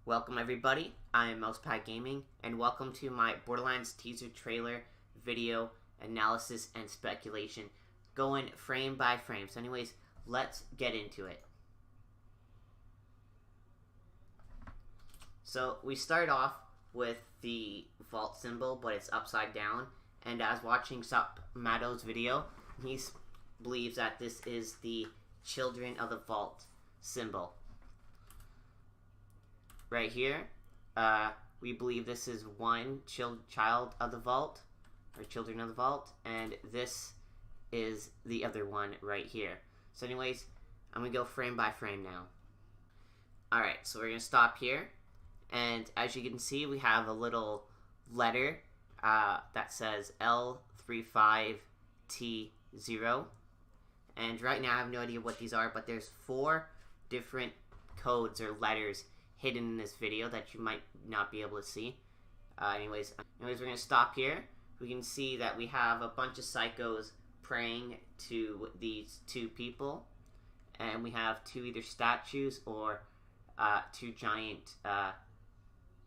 Welcome everybody, I'm Mousepad Gaming, and welcome to my Borderlands teaser trailer video analysis and speculation, going frame by frame. So anyways, let's get into it. So we start off with the vault symbol, but it's upside down, and as watching Sup Matto's video, he believes that this is the Children of the Vault symbol. Right here, we believe this is one child of the vault, or children of the vault, and this is the other one right here. So anyways, I'm going to go frame by frame now. Alright, so we're going to stop here, and as you can see, we have a little letter that says L35T0, and right now I have no idea what these are, but there's 4 different codes or letters hidden in this video that you might not be able to see. Anyways, we're going to stop here. We can see that we have a bunch of psychos praying to these 2 people, and we have 2 either statues or 2 giant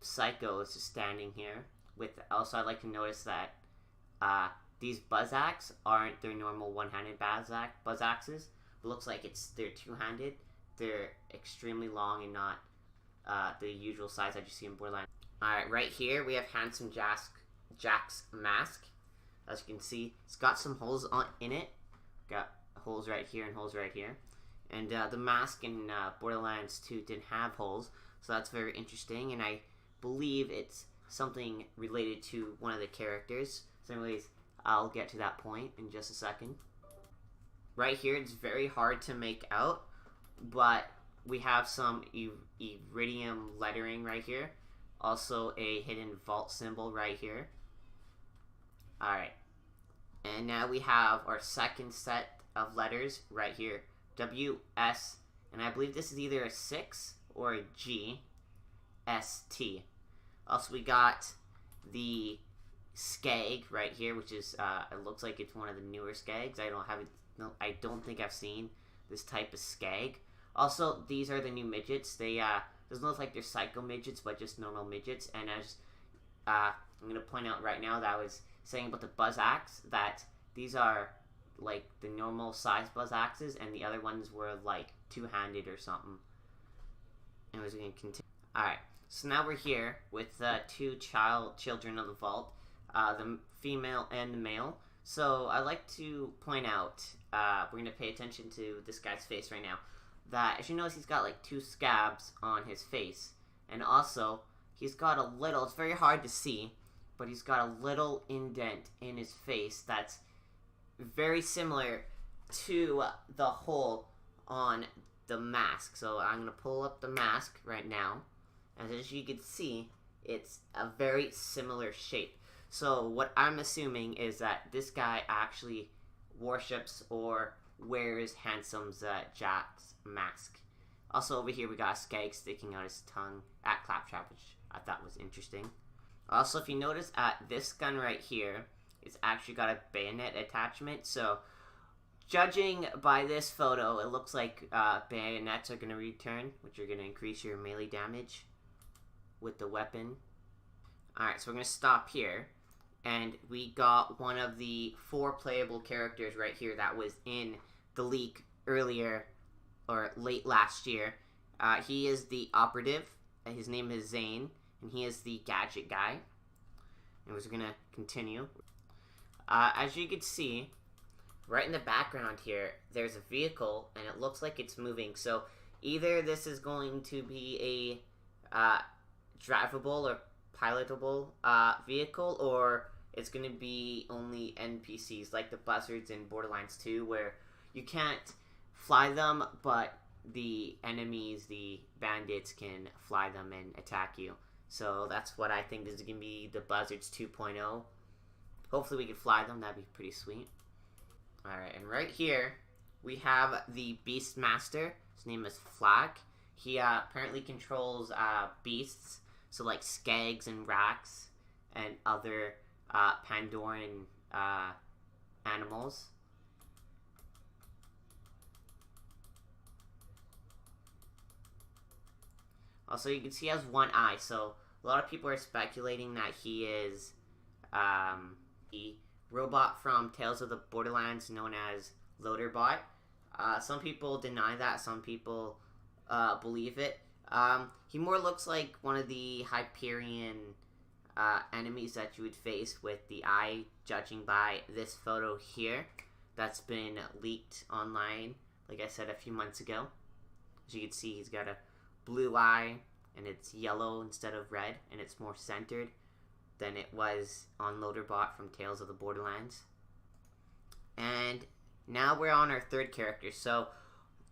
psychos just standing here. With also, I'd like to notice that these buzz axes aren't their normal one-handed buzz axes. It looks like they're 2-handed. They're extremely long and not the usual size that you see in Borderlands. Alright, right here we have Handsome Jack's mask. As you can see, it's got some holes in it. Got holes right here and holes right here. And the mask in Borderlands 2 didn't have holes, so that's very interesting, and I believe it's something related to one of the characters. So anyways, I'll get to that point in just a second. Right here, it's very hard to make out, but we have some iridium lettering right here. Also a hidden vault symbol right here. Alright. And now we have our second set of letters right here. W, S, and I believe this is either a 6 or a G, S, T. Also we got the skag right here, which is, it looks like it's one of the newer skags. I don't think I've seen this type of skag. Also, these are the new midgets. They doesn't look like they're psycho midgets, but just normal midgets. And as I'm gonna point out right now, that I was saying about the buzz axe, that these are like the normal size buzz axes, and the other ones were like 2-handed or something. Anyways, we're gonna continue. All right, so now we're here with the 2 children of the vault, the female and the male. So I'd like to point out, we're gonna pay attention to this guy's face right now. That, as you notice, he's got like 2 scabs on his face, and also he's got a little, it's very hard to see, but he's got a little indent in his face that's very similar to the hole on the mask. So I'm going to pull up the mask right now, and as you can see, it's a very similar shape. So what I'm assuming is that this guy actually worships or wears Handsome Jack's mask. Also over here we got a skag sticking out his tongue at Claptrap, which I thought was interesting. Also, if you notice at this gun right here, it's actually got a bayonet attachment. So judging by this photo, it looks like bayonets are going to return, which are going to increase your melee damage with the weapon. Alright, so we're going to stop here. And we got one of the 4 playable characters right here that was in the leak earlier, or late last year. He is the operative. His name is Zane, and he is the gadget guy. And we're gonna continue. As you can see, right in the background here, there's a vehicle, and it looks like it's moving. So either this is going to be a drivable or pilotable vehicle, or it's going to be only NPCs, like the buzzards in Borderlands 2, where you can't fly them, but the enemies, the bandits, can fly them and attack you. So that's what I think this is going to be, the Buzzards 2.0. Hopefully we can fly them, that'd be pretty sweet. Alright, and right here, we have the Beastmaster. His name is Flak. He apparently controls beasts, so like skags and racks, and other Pandoran animals. Also, you can see he has one eye, so a lot of people are speculating that he is the robot from Tales of the Borderlands known as Loaderbot. Some people deny that, some people believe it. He more looks like one of the Hyperion enemies that you would face with the eye, judging by this photo here that's been leaked online, like I said, a few months ago. As you can see, he's got a blue eye, and it's yellow instead of red, and it's more centered than it was on Loaderbot from Tales of the Borderlands. And now we're on our third character. So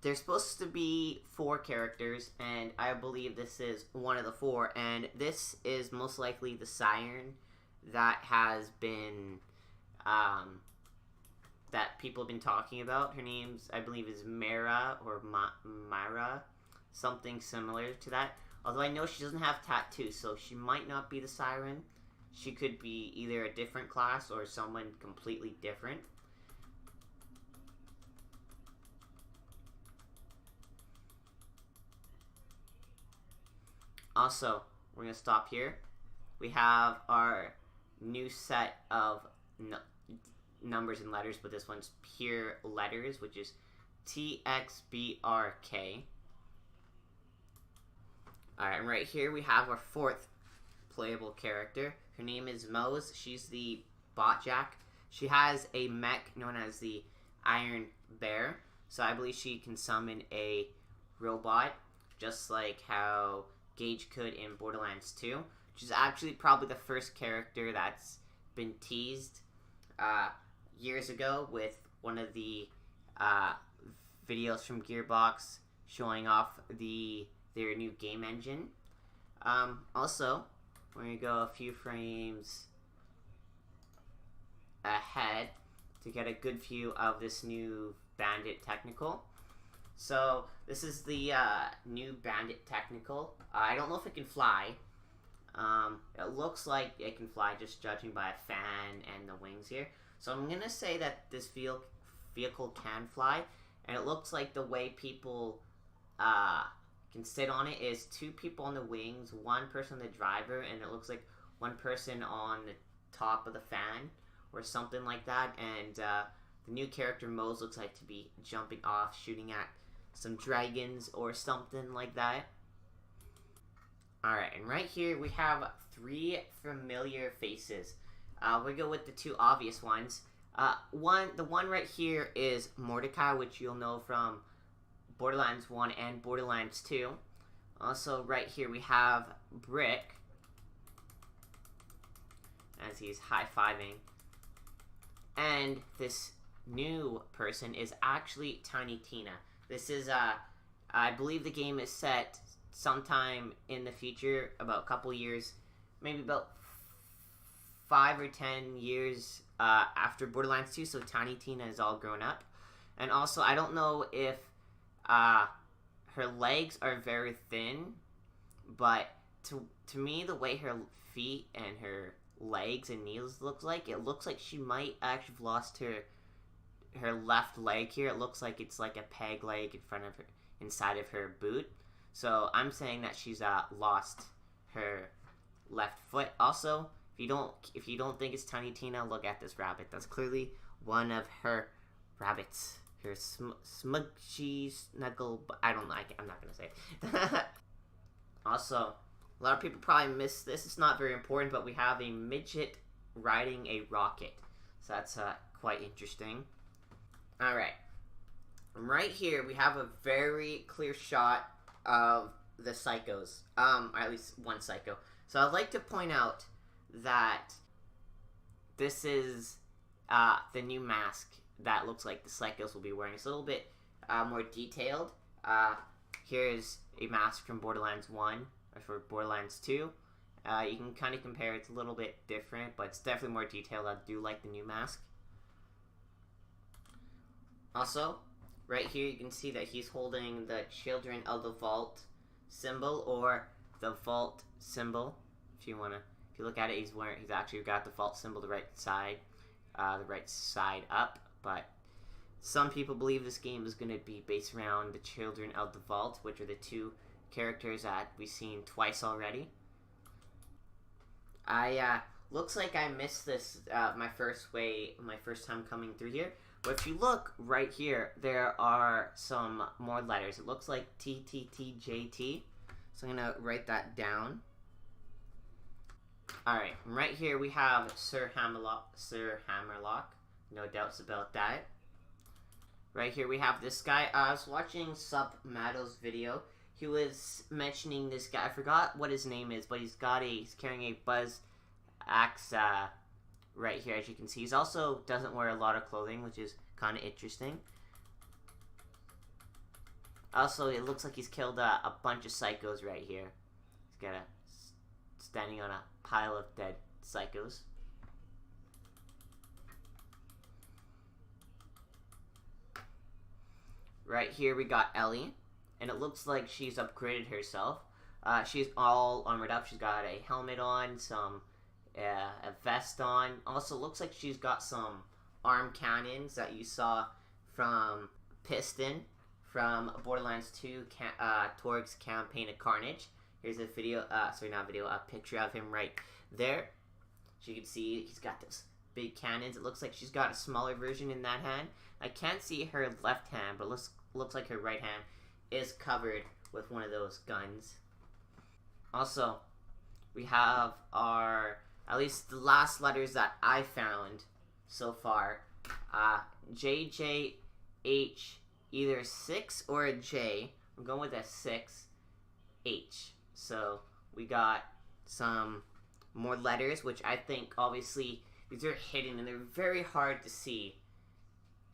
there's supposed to be 4 characters, and I believe this is one of the 4, and this is most likely the Siren that has been that people have been talking about. Her name's, I believe, is Mara or Myra, something similar to that. Although I know she doesn't have tattoos, so she might not be the Siren. She could be either a different class or someone completely different. Also, we're going to stop here. We have our new set of numbers and letters, but this one's pure letters, which is TXBRK. Alright, and right here we have our 4th playable character. Her name is Mose. She's the Botjack. She has a mech known as the Iron Bear, so I believe she can summon a robot, just like how Gage could in Borderlands 2, which is actually probably the first character that's been teased years ago with one of the videos from Gearbox showing off their new game engine. Also, we're going to go a few frames ahead to get a good view of this new Bandit Technical. So, this is the new Bandit Technical. I don't know if it can fly. It looks like it can fly, just judging by a fan and the wings here. So I'm going to say that this vehicle can fly. And it looks like the way people can sit on it is 2 people on the wings, 1 person the driver, and it looks like 1 person on the top of the fan or something like that. And the new character Mose looks like to be jumping off, shooting at some dragons or something like that. Alright, and right here we have 3 familiar faces. We'll go with the 2 obvious ones. The one right here is Mordecai, which you'll know from Borderlands 1 and Borderlands 2. Also, right here we have Brick, as he's high-fiving. And this new person is actually Tiny Tina. This is, I believe the game is set sometime in the future, about a couple years, maybe about 5 or 10 years after Borderlands 2, so Tiny Tina is all grown up. And also, I don't know if her legs are very thin, but to me, the way her feet and her legs and knees look like, it looks like she might actually have lost her left leg here. It looks like it's like a peg leg in front of her, inside of her boot. So I'm saying that she's lost her left foot. Also, if you don't think it's Tiny Tina, look at this rabbit. That's clearly one of her rabbits. Her smudgy snuggle. I don't know. I'm not gonna say it. Also, a lot of people probably missed this. It's not very important, but we have a midget riding a rocket. So that's quite interesting. Alright. Right here, we have a very clear shot of the psychos. Or at least one psycho. So I'd like to point out that this is the new mask that looks like the psychos will be wearing. It's a little bit more detailed. Here's a mask from Borderlands 1, or for Borderlands 2. You can kind of compare. It's a little bit different, but it's definitely more detailed. I do like the new mask. Also, right here you can see that he's holding the Children of the Vault symbol, or the Vault symbol. If you look at it, he's actually got the Vault symbol the right side up. But some people believe this game is going to be based around the Children of the Vault, which are the 2 characters that we've seen twice already. Looks like I missed this my first time coming through here. But if you look right here, there are some more letters. It looks like TTTJT. So I'm gonna write that down. Alright, right here we have Sir Hammerlock. No doubts about that. Right here we have this guy. I was watching Submato's video. He was mentioning this guy. I forgot what his name is, but he's carrying a buzz axe right here, as you can see. He's also doesn't wear a lot of clothing, which is kind of interesting. Also, it looks like he's killed a bunch of psychos right here. He's got standing on a pile of dead psychos. Right here we got Ellie, and it looks like she's upgraded herself. She's all armored up. She's got a helmet on, a vest on. Also looks like she's got some arm cannons that you saw from Piston from Borderlands 2 Torg's Campaign of Carnage. Here's a video, a picture of him right there. As you can see, he's got those big cannons. It looks like she's got a smaller version in that hand. I can't see her left hand, but looks like her right hand is covered with one of those guns. Also, we have at least the last letters that I found so far. JJH, either 6 or a J. I'm going with a 6H. So we got some more letters, which I think obviously these are hidden and they're very hard to see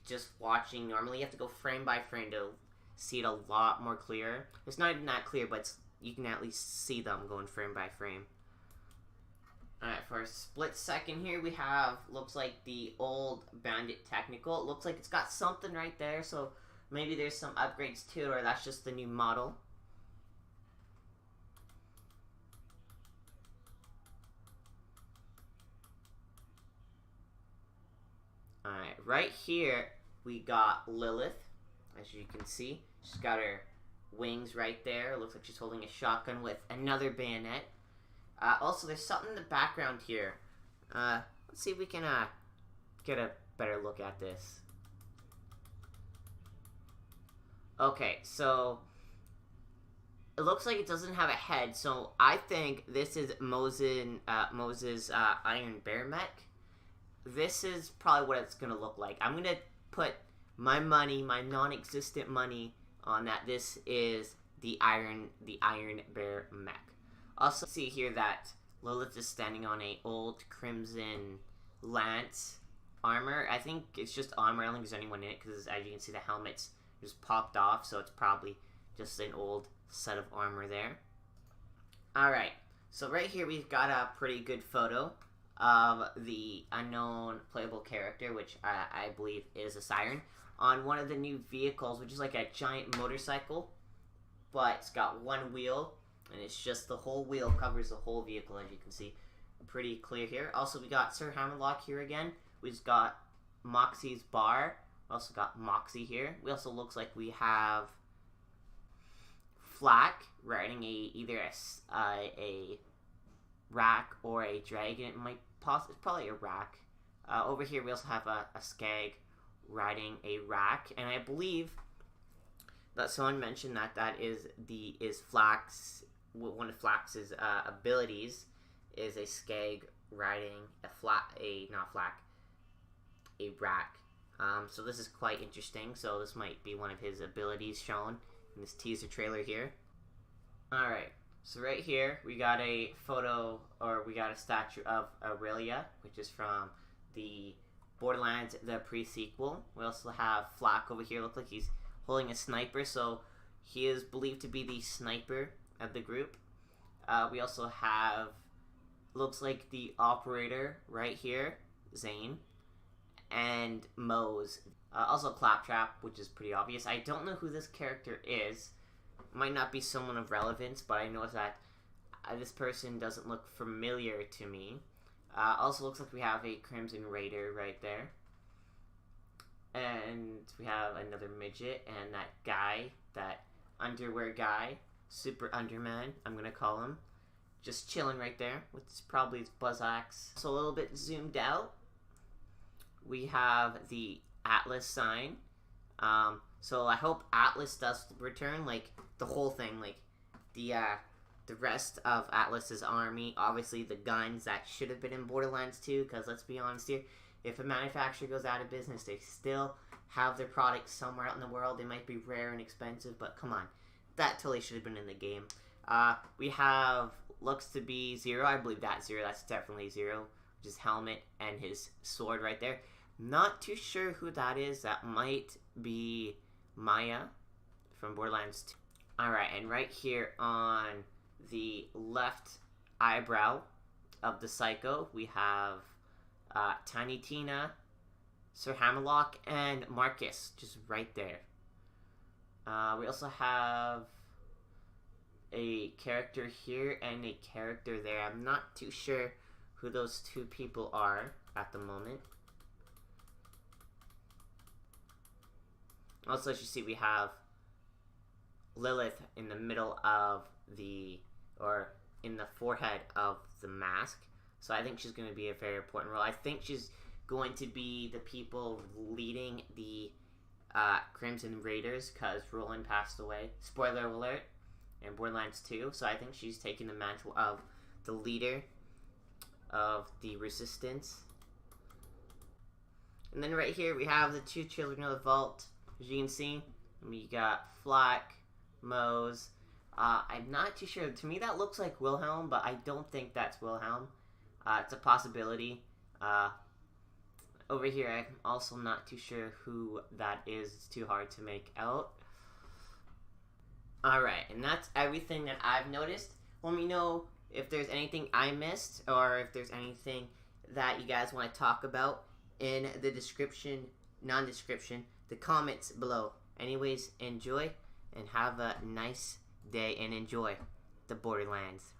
just watching. Normally you have to go frame by frame to see it a lot more clear. It's not even that clear, but you can at least see them going frame by frame. Alright, for a split second here, we have, looks like the old Bandit Technical. It looks like it's got something right there, so maybe there's some upgrades to it, or that's just the new model. Alright, right here, we got Lilith, as you can see. She's got her wings right there. Looks like she's holding a shotgun with another bayonet. Also, there's something in the background here. Let's see if we can get a better look at this. Okay, so it looks like it doesn't have a head, so I think this is Moses' Iron Bear mech. This is probably what it's gonna look like. I'm gonna put my money, my non-existent money, on that this is the Iron Bear mech. Also, see here that Lilith is standing on a old Crimson Lance armor. I think it's just armor. I don't think there's anyone in it because, as you can see, the helmet's just popped off, so it's probably just an old set of armor there. Alright, so right here we've got a pretty good photo of the unknown playable character, which I believe is a siren, on one of the new vehicles, which is like a giant motorcycle, but it's got one wheel, and it's just the whole wheel covers the whole vehicle, as you can see. Pretty clear here. Also, we got Sir Hammerlock here again. We've got Moxie's bar. We also got Moxie here. We also looks like we have Flack riding either a rack or a dragon. It's probably a rack. Over here we also have a Skag riding a rack, and I believe that someone mentioned that is Flack's, one of Flack's abilities is a Skag riding a rack. So this is quite interesting. So this might be one of his abilities shown in this teaser trailer here. Alright, so right here we got a photo, or we got a statue of Aurelia, which is from the Borderlands, the pre-sequel. We also have Flack over here. Looks like he's holding a sniper, so he is believed to be the sniper of the group. We also have, looks like the operator right here, Zane, and Mose. Also Claptrap, which is pretty obvious. I don't know who this character is. Might not be someone of relevance, but I know that this person doesn't look familiar to me. Also looks like we have a Crimson Raider right there. And we have another midget and that guy, that underwear guy, Super Underman, I'm gonna call him. Just chilling right there with probably his buzz axe. So a little bit zoomed out, we have the Atlas sign. So I hope Atlas does return, like the whole thing, like the rest of Atlas's army. Obviously the guns that should have been in Borderlands 2, because let's be honest here, if a manufacturer goes out of business, they still have their products somewhere out in the world. They might be rare and expensive, but come on, that totally should have been in the game. We have, looks to be Zero. I believe that's Zero. That's definitely Zero. Which is helmet and his sword right there. Not too sure who that is. That might be Maya from Borderlands 2. Alright, and right here on the left eyebrow of the Psycho, we have Tiny Tina, Sir Hammerlock, and Marcus, just right there. We also have a character here and a character there. I'm not too sure who those two people are at the moment. Also, as you see, we have Lilith in the middle of the, or in the forehead of the mask. So I think she's going to be a very important role. I think she's going to be the people leading the Crimson Raiders, because Roland passed away. Spoiler alert, in Borderlands 2. So I think she's taking the mantle of the leader of the Resistance. And then right here we have the two children of the Vault. As you can see, we got Flack, Mose. I'm not too sure. To me that looks like Wilhelm, but I don't think that's Wilhelm. It's a possibility. Over here, I'm also not too sure who that is. It's too hard to make out. Alright, and that's everything that I've noticed. Let me know if there's anything I missed, or if there's anything that you guys want to talk about in the description, non-description, the comments below. Anyways, enjoy, and have a nice day, and enjoy the Borderlands.